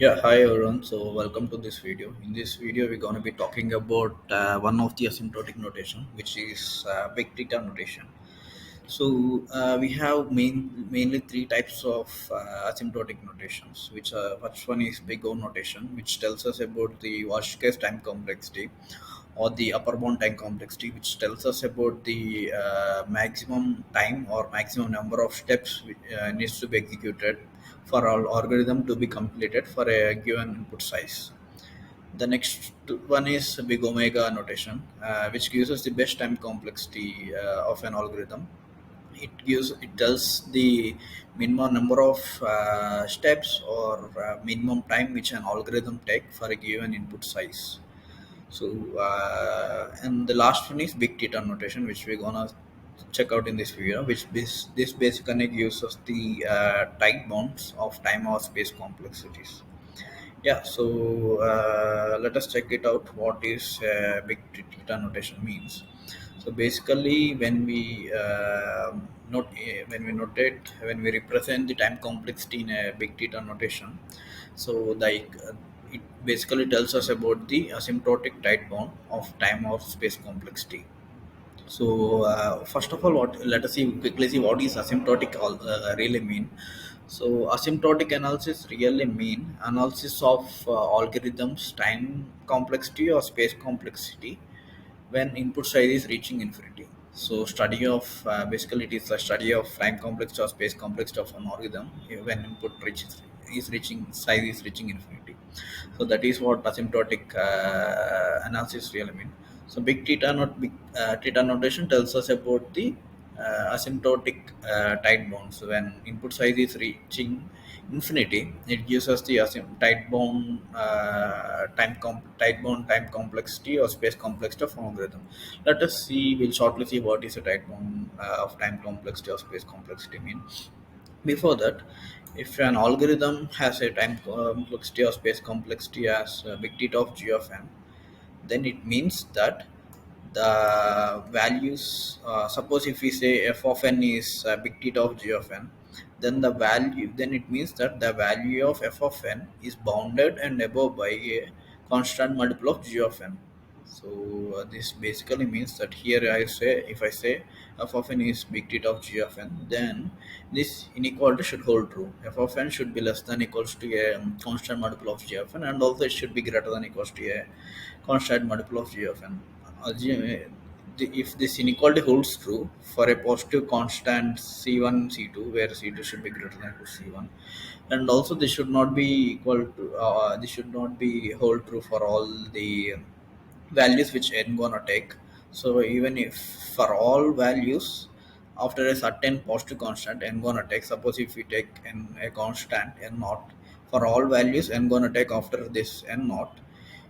Yeah, hi everyone. So welcome to this video. In this video, we're going to be talking about one of the asymptotic notation, which is Big Theta notation. So we have mainly three types of asymptotic notations. Which first one is Big O notation, which tells us about the worst case time complexity, or the upper bound time complexity, which tells us about the maximum time or maximum number of steps which needs to be executed for our algorithm to be completed for a given input size. The next one is Big Omega notation, which gives us the best time complexity of an algorithm. It tells the minimum number of steps or minimum time which an algorithm take for a given input size. So, and the last one is Big Theta notation, which we're gonna check out in this video, which this basically gives us the tight bounds of time or space complexities. Yeah, so let us check it out. What is Big Theta notation means? So basically, when we represent the time complexity in a Big Theta notation, so like it basically tells us about the asymptotic tight bound of time or space complexity. So first of all, what let us see quickly see what is asymptotic really mean. So asymptotic analysis really mean analysis of algorithms time complexity or space complexity when input size is reaching infinity. So study of basically it is a study of time complexity or space complexity of an algorithm when input reaches is reaching size is reaching infinity. So that is what asymptotic analysis really mean. So big theta notation tells us about the asymptotic tight bound. So when input size is reaching infinity, it gives us the tight bound tight bound time complexity or space complexity of algorithm. Let us see. We'll shortly see what is a tight bound of time complexity or space complexity mean. Before that, if an algorithm has a time complexity or space complexity as big theta of g of n, then it means that the values, suppose if we say f of n is big theta of g of n, then it means that the value of f of n is bounded and above by a constant multiple of g of n. So this basically means that here I say, if I say f of n is big theta of g of n, then this inequality should hold true. F of n should be less than equals to a constant multiple of g of n, and also it should be greater than equals to a constant multiple of g of n. If this inequality holds true for a positive constant c1 c2, where c2 should be greater than equal to c1, and also this should not be equal to this should not be hold true for all the values which n gonna take. So even if for all values after a certain positive constant n gonna take, suppose if we take n a constant n naught, for all values n gonna take after this n naught,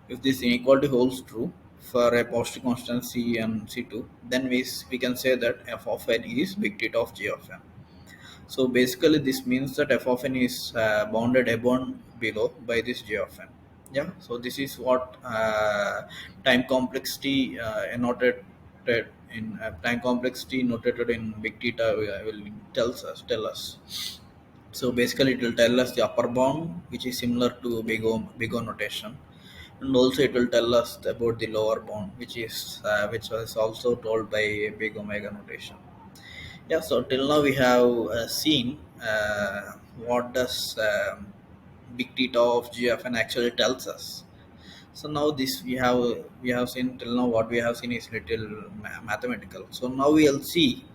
if this inequality holds true for a positive constant c and c2, then we can say that f of n is big theta of g of n. So basically, this means that f of n is bounded above and below by this g of n. Yeah. So this is what time complexity noted in time complexity notated in big theta will tell us. So basically, it will tell us the upper bound, which is similar to big O notation, and also it will tell us about the lower bound, which was also told by big omega notation. Yeah, so till now we have seen what does big theta of GFN actually tells us. So now this we have seen till now what we have seen is little mathematical. So now we'll see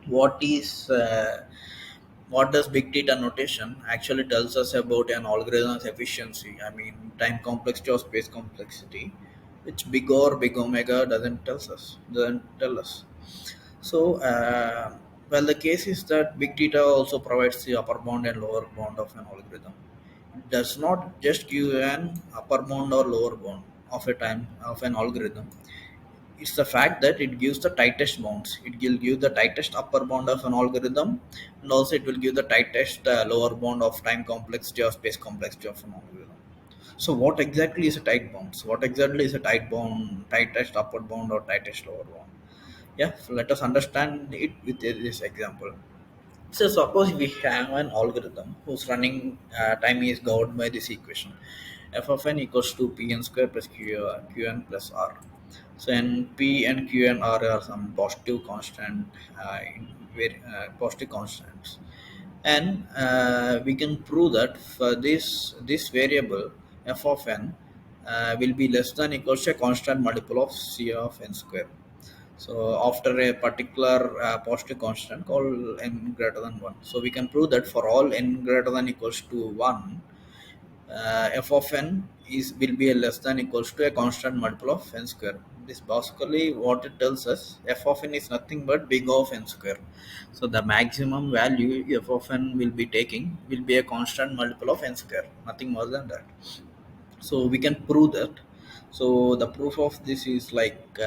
what is what does big data notation actually tells us about an algorithm's efficiency. I mean time complexity or space complexity, which big omega doesn't tell us. So, well, the case is that Big Theta also provides the upper bound and lower bound of an algorithm. It does not just give an upper bound or lower bound of a time of an algorithm. It's the fact that it gives the tightest bounds. It will give the tightest upper bound of an algorithm, and also it will give the tightest lower bound of time complexity or space complexity of an algorithm. So, what exactly is a tight bounds? What exactly is a tight bound, tightest upper bound or tightest lower bound? Yeah, so let us understand it with this example. So suppose we have an algorithm whose running time is governed by this equation: f of n equals to p n square plus qn plus r. So n p and q and r are some positive constant, positive constants, and we can prove that for this variable f of n will be less than equals to a constant multiple of c of n square. So after a particular positive constant called n greater than 1, so we can prove that for all n greater than equals to 1, f of n is will be a less than equals to a constant multiple of n square. This basically what it tells us: f of n is nothing but big of n square. So the maximum value f of n will be taking will be a constant multiple of n square, nothing more than that. So we can prove that. So the proof of this is like,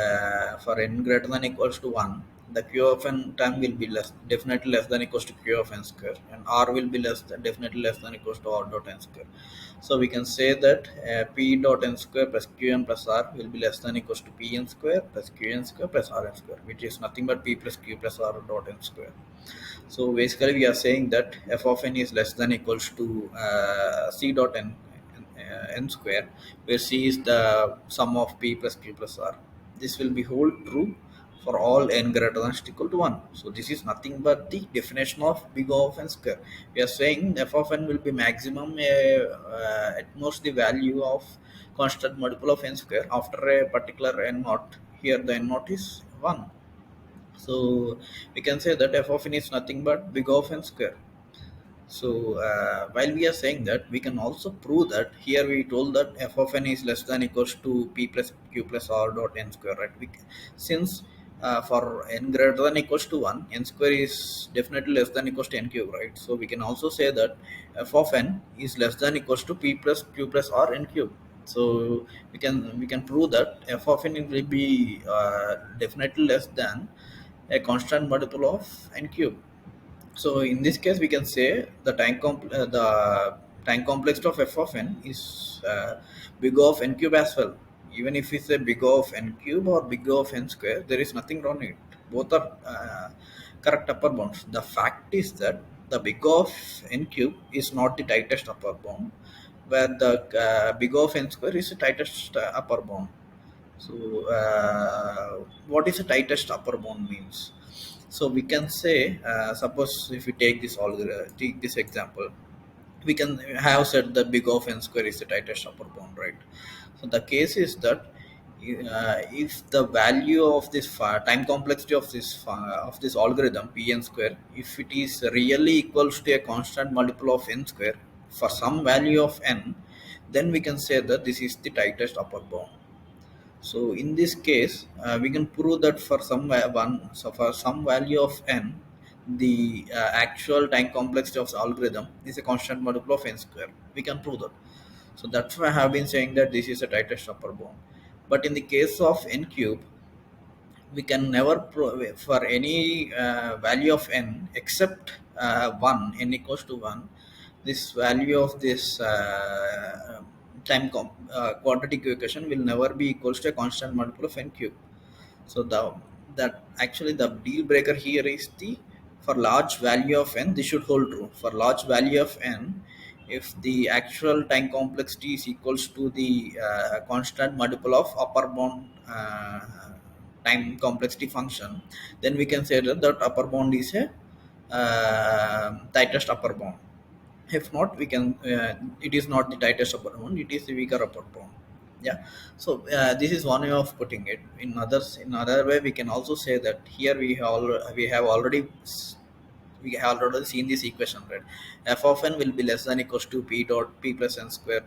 for n greater than equals to 1, the q of n term will be less, definitely less than equals to q of n square, and r will be less than, definitely less than equals to r dot n square. So we can say that p dot n square plus qn plus r will be less than equals to pn square plus qn square plus rn square, which is nothing but p plus q plus r dot n square. So basically, we are saying that f of n is less than equals to c dot n square, where c is the sum of p plus q plus r. This will be hold true for all n greater than or equal to 1. So this is nothing but the definition of big O of n square. We are saying f of n will be maximum at most the value of constant multiple of n square after a particular n naught. Here the n naught is 1. So we can say that f of n is nothing but big O of n square. So while we are saying that, we can also prove that here we told that f of n is less than equals to p plus q plus r dot n square, right? Since for n greater than equals to 1, n square is definitely less than equals to n cube, right? So we can also say that f of n is less than equals to p plus q plus r n cube. So we can prove that f of n will be definitely less than a constant multiple of n cube. So in this case, we can say the time complex of f of n is big O of n cube as well. Even if it's a big O of n cube or big O of n square, there is nothing wrong in it. Both are correct upper bounds. The fact is that the big O of n cube is not the tightest upper bound, where the big O of n square is the tightest upper bound. So, what is the tightest upper bound means? So we can say, suppose if we take this example, we can have said the big of n square is the tightest upper bound, right? So the case is that if the value of this time complexity of this algorithm pn square, if it is really equals to a constant multiple of n square for some value of n, then we can say that this is the tightest upper bound. So in this case, we can prove that for for some value of n, the actual time complexity of the algorithm is a constant multiple of n square. We can prove that. So that's why I have been saying that this is a tightest upper bound. But in the case of n cube, we can never for any value of n except 1, n equals to 1, this value of this quadratic equation will never be equals to a constant multiple of n cube. So that actually the deal breaker here is the for large value of n, this should hold true. For large value of n, if the actual time complexity is equals to the constant multiple of upper bound time complexity function, then we can say that that upper bound is a tightest upper bound. If not, we can it is not the tightest upper bound, it is the weaker upper bound. Yeah. So this is one way of putting it. In other way, we can also say that here we have already seen this equation, right? F of n will be less than equals to p dot p plus n square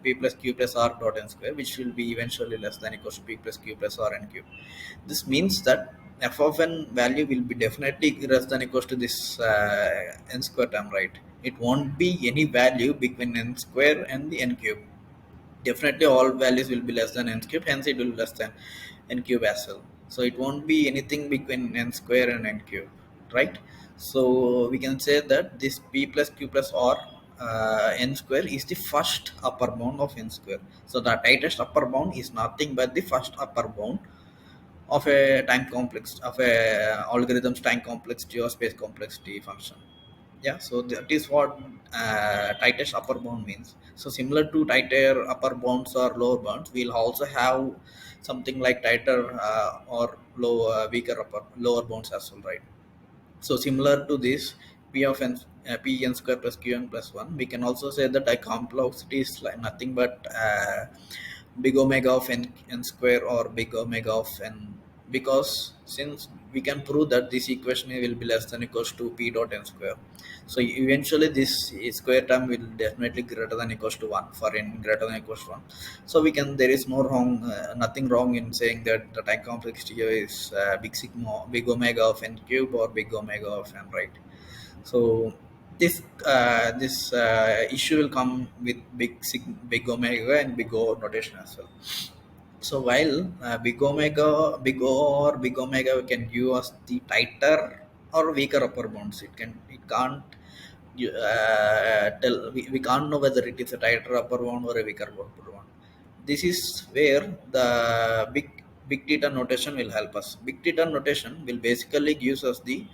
p plus q plus r dot n square, which will be eventually less than equals to p plus q plus r n cube. This means that f of n value will be definitely less than equals to this n square term, right? It won't be any value between n square and the n cube. Definitely all values will be less than n cube, hence it will be less than n cube as well. So it won't be anything between n square and n cube, right? So we can say that this p plus q plus r n square is the first upper bound of n square. So the tightest upper bound is nothing but the first upper bound of a time complex of a algorithm's time complexity or space complexity function. Yeah, so that is what tightest upper bound means. So similar to tighter upper bounds or lower bounds, we'll also have something like tighter or weaker upper lower bounds as well, right? So similar to this, p of n, p n square plus q n plus 1, we can also say that a complexity is like nothing but big omega of n square or big omega of n, because since we can prove that this equation will be less than equals to p dot n square, so eventually this square term will definitely greater than equals to 1 for n greater than equals to 1. So we can, there is no wrong, nothing wrong in saying that the time complexity here is big omega of n cube or big omega of n, right? So this issue will come with big omega and big O notation as well. So while big O or big omega can give us the tighter or weaker upper bounds, it can't tell, we can't know whether it is a tighter upper bound or a weaker upper bound. This is where the big theta notation will help us. Big theta notation will basically gives us the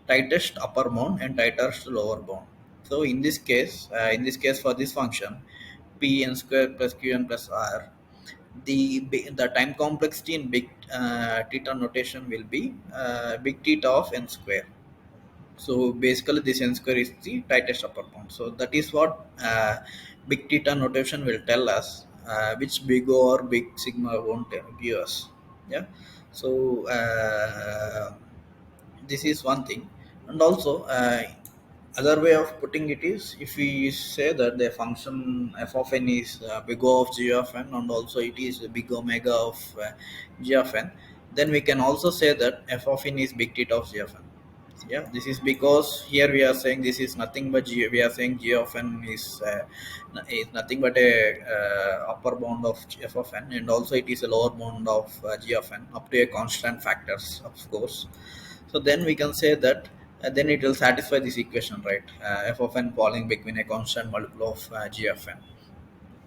tightest upper bound and tightest lower bound. So in this case for this function, p n square plus q n plus r, the time complexity in big theta notation will be big theta of n square. So basically, this n square is the tightest upper bound. So that is what big theta notation will tell us, which big O or big sigma won't give us. Yeah. So this is one thing, and also other way of putting it is, if we say that the function f of n is big O of g of n, and also it is big omega of g of n, then we can also say that f of n is big theta of g of n. Yeah, this is because here we are saying this is nothing but g, we are saying g of n is nothing but a upper bound of f of n, and also it is a lower bound of g of n up to a constant factors, of course. So then we can say that then it will satisfy this equation, right? F of n falling between a constant multiple of g of n.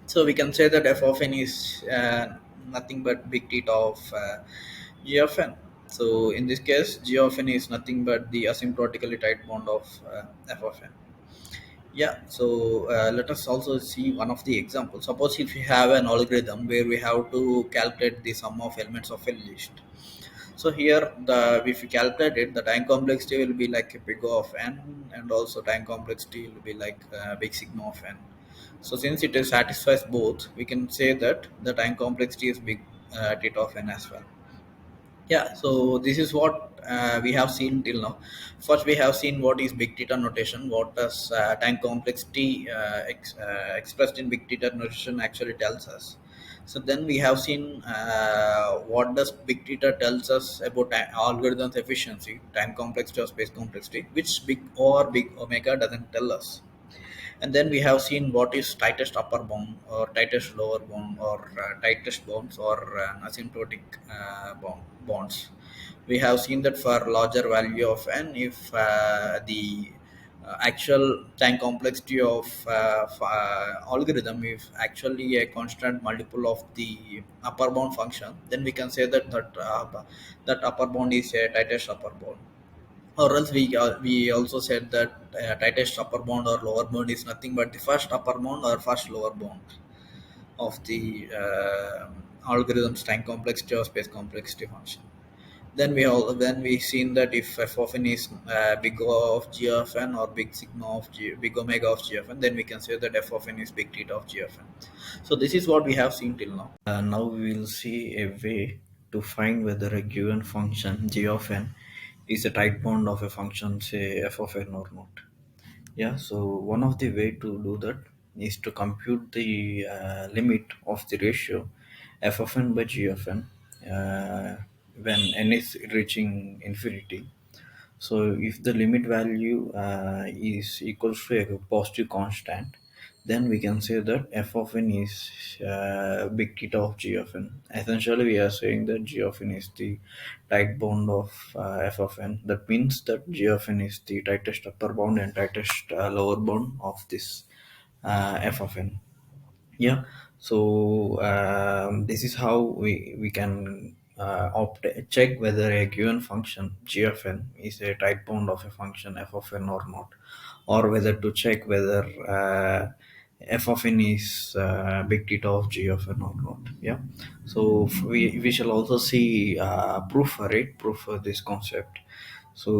So we can say that f of n is nothing but big theta of g of n. So in this case, g of n is nothing but the asymptotically tight bond of f of n. Yeah, so let us also see one of the examples. Suppose if we have an algorithm where we have to calculate the sum of elements of a list. So here, the if you calculate it, the time complexity will be like a big O of n, and also time complexity will be like big sigma of n. So since it satisfies both, we can say that the time complexity is big theta of n as well. Yeah, so this is what we have seen till now. First, we have seen what is big theta notation, what does time complexity expressed in big theta notation actually tells us. So then we have seen what does big theta tells us about algorithms efficiency, time complexity or space complexity, which big or big omega doesn't tell us. And then we have seen what is tightest upper bound or tightest lower bound or tightest bounds or asymptotic bonds. We have seen that for larger value of n, if the actual time complexity of algorithm is actually a constant multiple of the upper bound function, then we can say that that upper bound is a tightest upper bound. Or else we also said that tightest upper bound or lower bound is nothing but the first upper bound or first lower bound of the algorithm's time complexity or space complexity function. Then we seen that if f of n is big O of g of n or big sigma of g, big omega of g of n, then we can say that f of n is big theta of g of n. So this is what we have seen till now. Now we will see a way to find whether a given function g of n is a tight bound of a function, say f of n or not. Yeah, so one of the way to do that is to compute the limit of the ratio f of n by g of n when n is reaching infinity. So if the limit value is equals to a positive constant, then we can say that f of n is big theta of g of n. Essentially, we are saying that g of n is the tight bound of f of n. That means that g of n is the tightest upper bound and tightest lower bound of this f of n. Yeah, so this is how we can check whether a given function g of n is a tight bound of a function f of n or not. or whether to check whether f of n is big theta of g of n or not. Yeah. So we shall also see proof for it, proof for this concept. So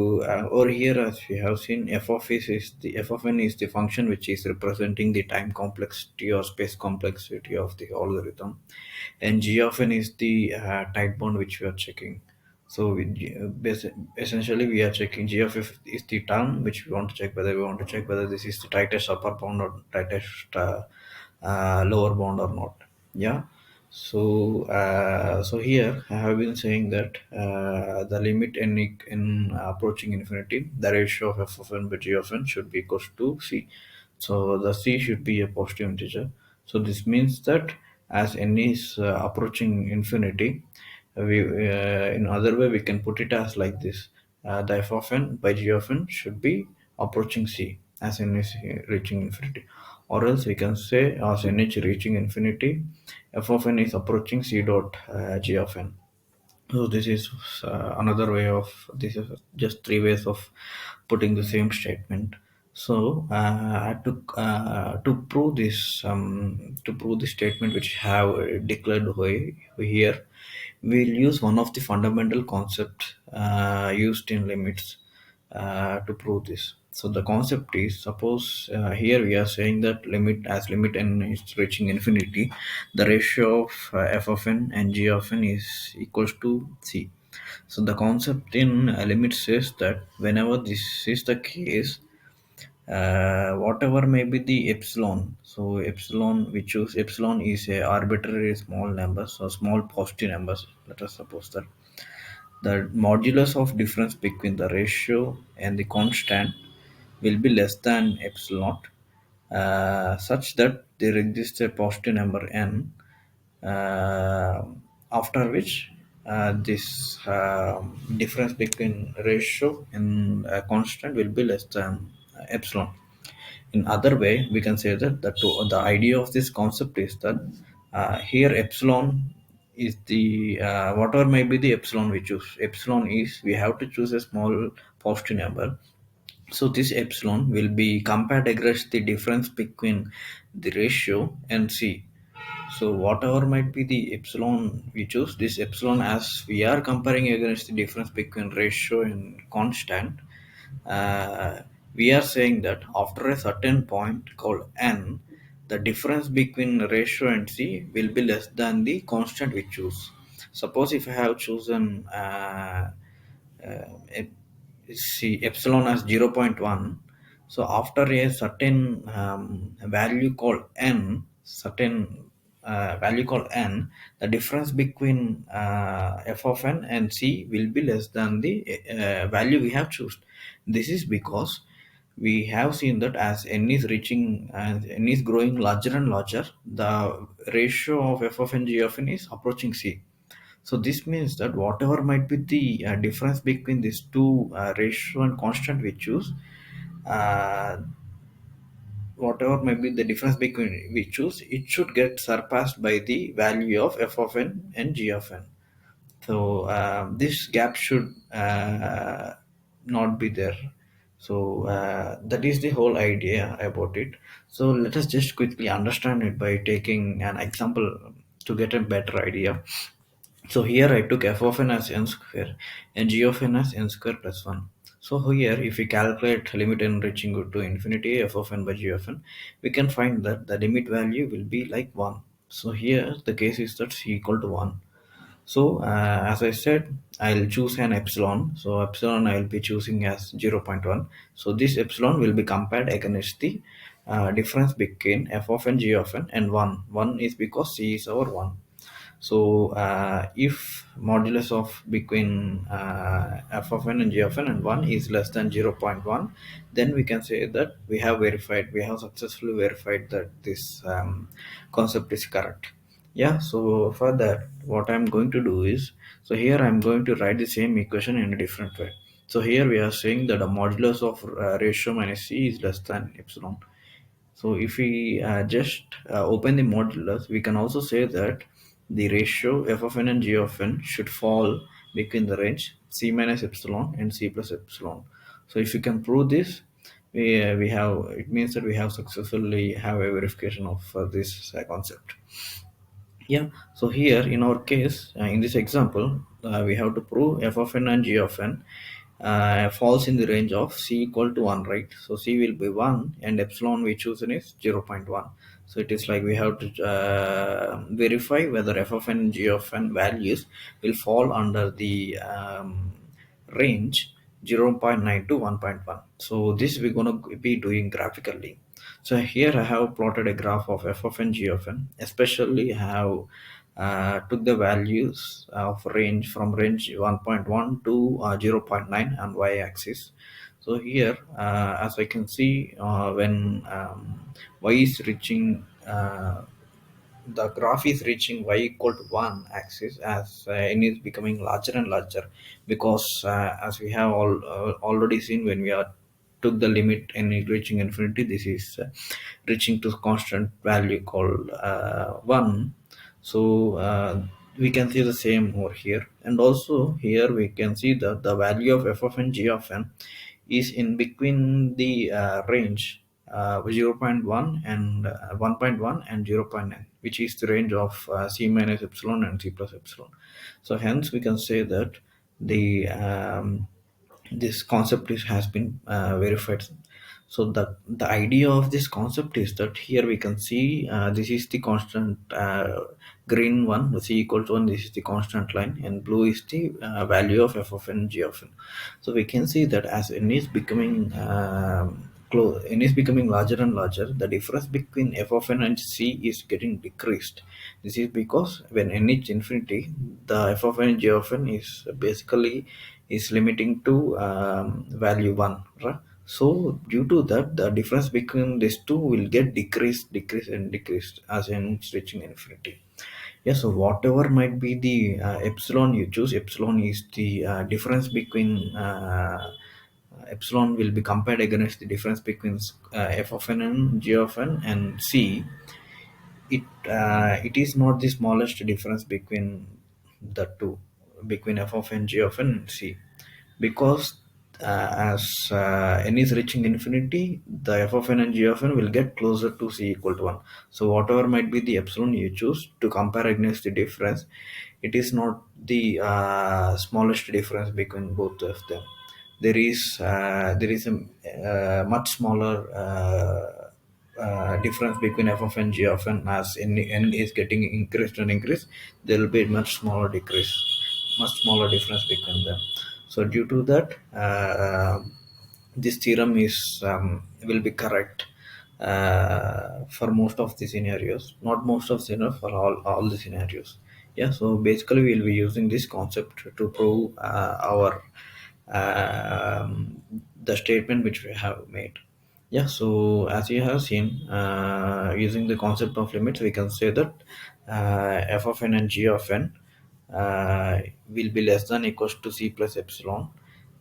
over here, as we have seen, f of n is the function which is representing the time complexity or space complexity of the algorithm, and g of n is the tight bound which we are checking. So essentially we are checking g of f is the term which we want to check, whether we want to check whether this is the tightest upper bound or tightest lower bound or not. Yeah. So here I have been saying that the limit in approaching infinity, the ratio of f of n by g of n should be equals to c. So the c should be a positive integer. So this means that as n is approaching infinity, we in other way we can put it as like this: the f of n by g of n should be approaching c as n is reaching infinity, or else we can say as n is reaching infinity, f of n is approaching c dot g of n. So this is another way of, this is just three ways of putting the same statement. So to prove this, to prove the statement which have declared here, we'll use one of the fundamental concepts used in limits to prove this. So the concept is, suppose here we are saying that limit n is reaching infinity, the ratio of f of n and g of n is equals to c. So the concept in limit says that whenever this is the case, whatever may be the epsilon. So epsilon, we choose epsilon is a arbitrary small number, so small positive numbers. Let us suppose that the modulus of difference between the ratio and the constant will be less than epsilon, such that there exists a positive number n, uh, after which this difference between ratio and constant will be less than epsilon. In other way, we can say that the idea of this concept is that here epsilon is the whatever may be the epsilon we choose. Epsilon is, we have to choose a small positive number. So this epsilon will be compared against the difference between the ratio and c. So whatever might be the epsilon we choose, this epsilon, as we are comparing against the difference between ratio and constant, uh, we are saying that after a certain point called n, the difference between ratio and c will be less than the constant we choose. Suppose if I have chosen ep- see epsilon as 0.1, so after a certain value called n, certain value called n, the difference between f of n and c will be less than the value we have chosen. This is because we have seen that as n is reaching, as n is growing larger and larger, the ratio of f of n g of n is approaching c. So this means that whatever might be the difference between these two ratio and constant we choose, uh, whatever may be the difference between we choose, it should get surpassed by the value of f of n and g of n. So this gap should not be there. So that is the whole idea about it. So let us just quickly understand it by taking an example to get a better idea. So here I took f of n as n square and g of n as n square plus 1. So here if we calculate limit n reaching to infinity f of n by g of n, we can find that the limit value will be like 1. So here the case is that c equal to 1. So as I said, I'll choose an epsilon. So epsilon I'll be choosing as 0.1. So this epsilon will be compared against the difference between f of n, g of n and 1. 1 is because c is our 1. So if modulus of between f of n and g of n and 1 is less than 0.1, then we can say that we have successfully verified that this concept is correct. Yeah, so for that, what I'm going to do is, so here I'm going to write the same equation in a different way. So here we are saying that the modulus of ratio minus c is less than epsilon. So if we just open the modulus, we can also say that the ratio f of n and g of n should fall between the range c minus epsilon and c plus epsilon. So if you can prove this, we have, it means that we have successfully have a verification of this concept. Yeah, so here in our case, in this example, we have to prove f of n and g of n falls in the range of c equal to 1, right? So c will be 1 and epsilon we chosen is 0.1. So it is like we have to verify whether f of n and g of n values will fall under the range 0.9 to 1.1. So this we're going to be doing graphically. So here I have plotted a graph of f of n, g of n, especially have took the values of range from range 1.1 to 0.9 on y-axis. So here, as I can see, when y is reaching the graph is reaching y equal to 1 axis as n is becoming larger and larger, because as we have already seen, when we are took the limit n is reaching infinity, this is reaching to constant value called 1. So we can see the same over here, and also here we can see that the value of f of n, g of n is in between the range 0.1 and 1.1 and 0.9, which is the range of c minus epsilon and c plus epsilon. So hence we can say that the this concept has been verified. So the idea of this concept is that here we can see this is the constant green one, the c equal to 1, this is the constant line, and blue is the value of f of n, g of n. So we can see that as n is becoming n is becoming larger and larger, the difference between f of n and c is getting decreased. This is because when n is infinity, the f of n, g of n is basically is limiting to value 1, right? So due to that, the difference between these two will get decreased, decreased, and decreased as n is reaching infinity. Yeah, so whatever might be the epsilon you choose, epsilon is the difference between epsilon will be compared against the difference between f of n and g of n and c. It is not the smallest difference between the two, between f of n, g of n and c, because as n is reaching infinity, the f of n and g of n will get closer to c equal to 1. So whatever might be the epsilon you choose to compare against the difference, it is not the smallest difference between both of them. There is a much smaller difference between f of n, g of n. As n is getting increased and increased, there will be much smaller decrease, much smaller difference between them. So due to that, this theorem is will be correct for most of the scenarios, not most of scenarios, for all the scenarios. Yeah, so basically we'll be using this concept to prove our the statement which we have made. Yeah, so as you have seen, using the concept of limits, we can say that f of n and g of n will be less than equals to c plus epsilon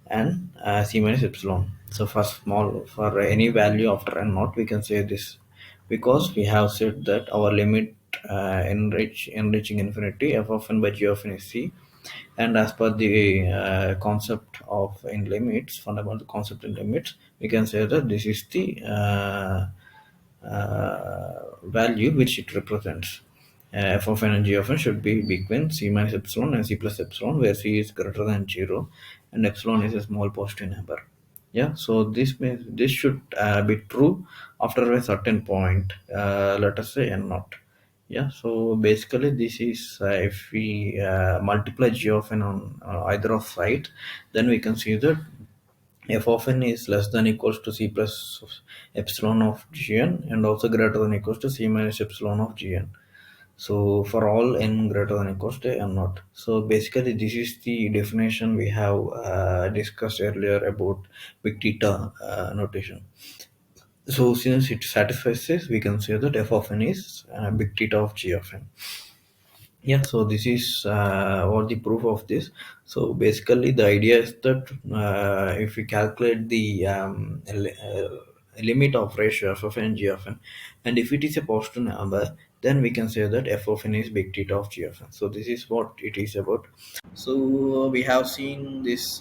and c minus epsilon. So for any value after n naught, we can say this, because we have said that our limit enriching infinity, f of n by g of n is c, and as per the concept of in limits, fundamental concept in limits, we can say that this is the value which it represents. F of n and g of n should be between c minus epsilon and c plus epsilon, where c is greater than 0 and epsilon is a small positive number. Yeah, so this should be true after a certain point, let us say n naught. Yeah, so basically this is if we multiply g of n on either of side, then we can see that f of n is less than equals to c plus epsilon of gn, and also greater than equals to c minus epsilon of gn. So for all n greater than equals to n naught. So basically this is the definition we have discussed earlier about big theta notation. So since it satisfies this, we can say that f of n is big theta of g of n. Yeah, so this is what the proof of this. So basically the idea is that if we calculate the limit of ratio f of n, g of n, and if it is a positive number, then we can say that f of n is big theta of g of n. So this is what it is about. So we have seen this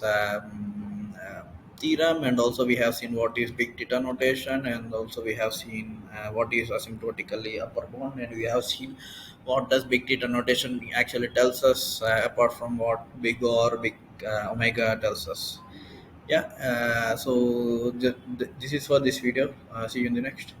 theorem, and also we have seen what is big theta notation, and also we have seen what is asymptotically upper bound, and we have seen what does big theta notation actually tells us, apart from what big or big omega tells us. Yeah, so this is for this video. See you in the next.